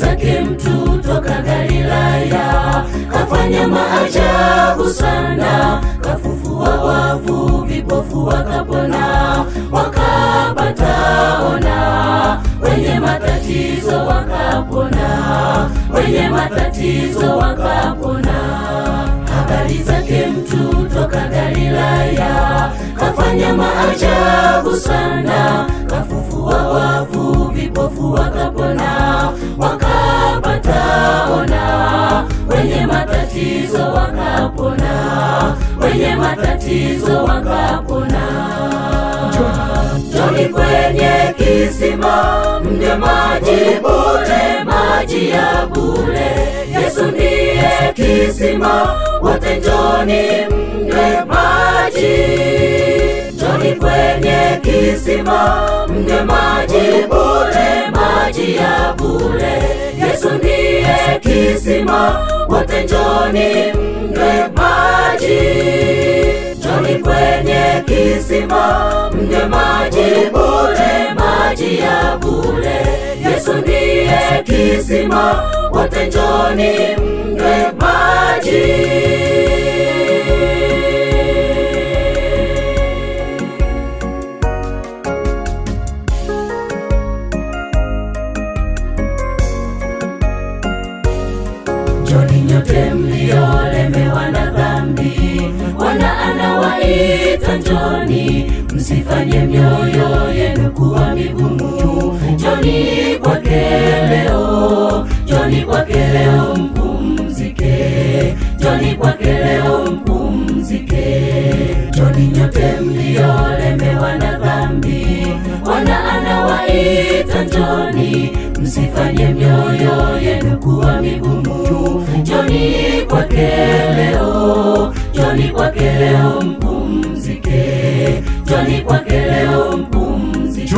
zake mtu toka Galilaya, kafanya maajabu sana, kafufua wafu, vipofu wakapona, wakapata ona, wenye matatizo wakapona, wenye matatizo wakapona. Habari zake mtu toka Galilaya, kafanya maajabu sana, kafufua wafu, vipofu wakapona, wakapata ona, wenye matatizo wakapona, wenye matatizo wakapona. Njoni kwenye kisima mnywe maji bure, maji ya bure. Yesu ndiye kisima, wote njoni mnywe maji. Njoni kwenye kisima mnywe maji bure, maji ya bure. Yesu ndiye kisima, wote njoni mnywe maji. Njoni kwenye kisima mnywe maji bure, maji ya bure. Yesu ndiye kisima, wote njoni mnywe maji. Njoni nyote mliolemewa na dhambi, Bwana anawaita njoni, msifanye mioyo yenu kuwa migumu. Njoni kwake leo, njoni kwake leo mpumzike, njoni kwake leo mpumzike. Njoni nyote mliolemewa na dhambi, Bwana anawaita njoni, msifanye mioyo yenu kuwa migumu. Njoni kwake leo, njoni kwake leo mpumzike, njoni kwake leo mpumzike.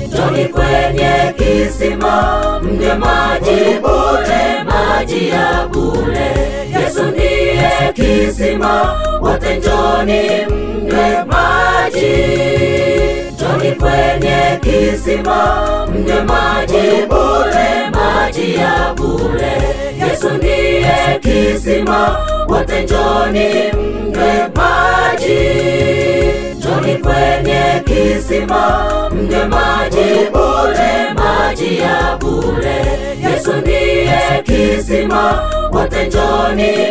Njoni kwenye kisima mnywe maji bure, maji ya bure. Yesu ndiye kisima, wote njoni mnywe maji. Njoni kwenye kisima mnywe maji bure, maji ya bure. Yesu ndiye kisima, wote njoni mnywe maji. Njoni kwenye kisima mnywe maji bure, maji ya bure. Yesu ndiye kisima, wote njoni